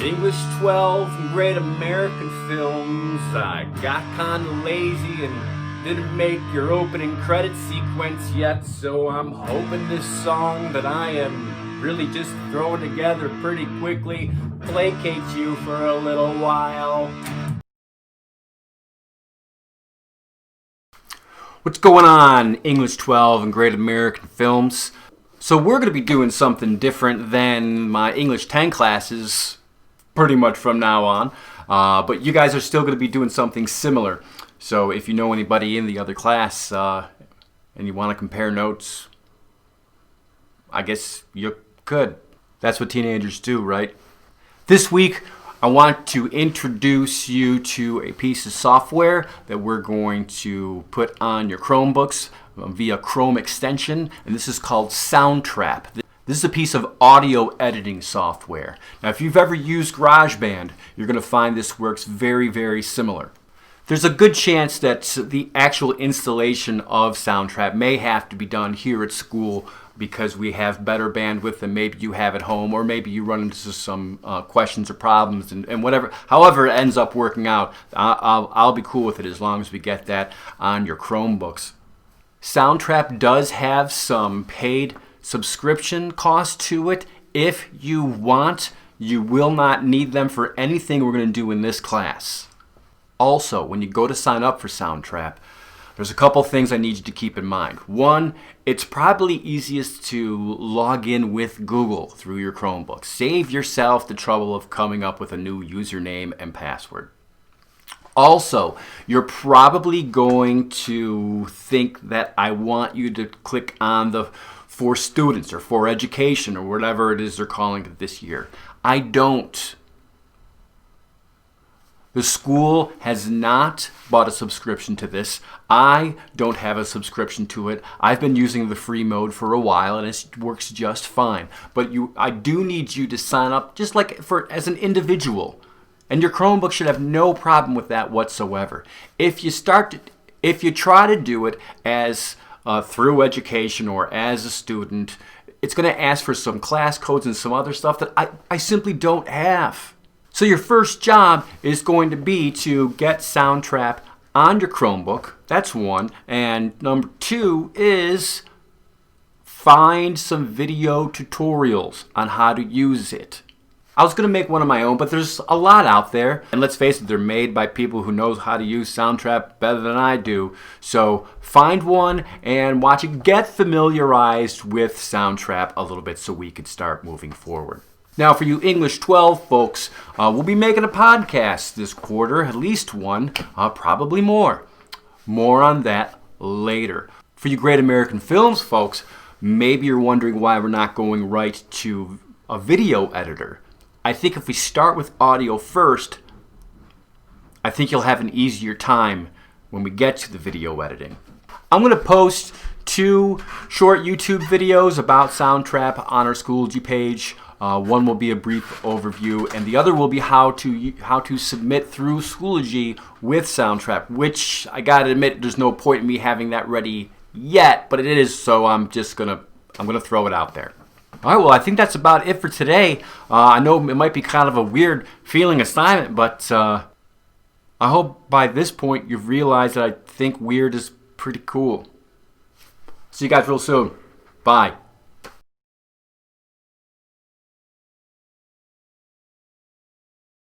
English 12 and great American films. I got kinda lazy and didn't make your opening credit sequence yet, so I'm hoping this song that I am really just throwing together pretty quickly placates you for a little while. What's going on, English 12 and great American films? So we're going to be doing something different than my English 10 classes pretty much from now on. But you guys are still going to be doing something similar. So if you know anybody in the other class and you want to compare notes, I guess you could. That's what teenagers do, right? This week, I want to introduce you to a piece of software that we're going to put on your Chromebooks via Chrome extension, and this is called SoundTrap. This is a piece of audio editing software. Now, if you've ever used GarageBand, you're going to find this works very, very similar. There's a good chance that the actual installation of SoundTrap may have to be done here at school because we have better bandwidth than maybe you have at home, or maybe you run into some questions or problems and whatever. However it ends up working out, I'll be cool with it as long as we get that on your Chromebooks. SoundTrap does have some paid subscription cost to it. If you want, you will not need them for anything we're going to do in this class. Also, when you go to sign up for SoundTrap, there's a couple things I need you to keep in mind. One, it's probably easiest to log in with Google through your Chromebook. Save yourself the trouble of coming up with a new username and password. Also, you're probably going to think that I want you to click on the for students or for education or whatever it is they're calling it this year. I don't. The school has not bought a subscription to this. I don't have a subscription to it. I've been using the free mode for a while and it works just fine. But I do need you to sign up just like as an individual. And your Chromebook should have no problem with that whatsoever. If you try to do it as through education or as a student, it's going to ask for some class codes and some other stuff that I simply don't have. So your first job is going to be to get SoundTrap on your Chromebook. That's one. And number two is find some video tutorials on how to use it. I was going to make one of my own, but there's a lot out there. And let's face it, they're made by people who know how to use SoundTrap better than I do. So find one and watch it. Get familiarized with SoundTrap a little bit so we can start moving forward. Now, for you English 12 folks, we'll be making a podcast this quarter, at least one, probably more. More on that later. For you Great American Films folks, maybe you're wondering why we're not going right to a video editor. I think if we start with audio first, I think you'll have an easier time when we get to the video editing. I'm going to post 2 short YouTube videos about SoundTrap on our Schoology page. One will be a brief overview, and the other will be how to submit through Schoology with SoundTrap, which I gotta admit, there's no point in me having that ready yet, but it is, so I'm gonna throw it out there. All right, well, I think that's about it for today. I know it might be kind of a weird feeling assignment, but I hope by this point you've realized that I think weird is pretty cool. See you guys real soon. Bye.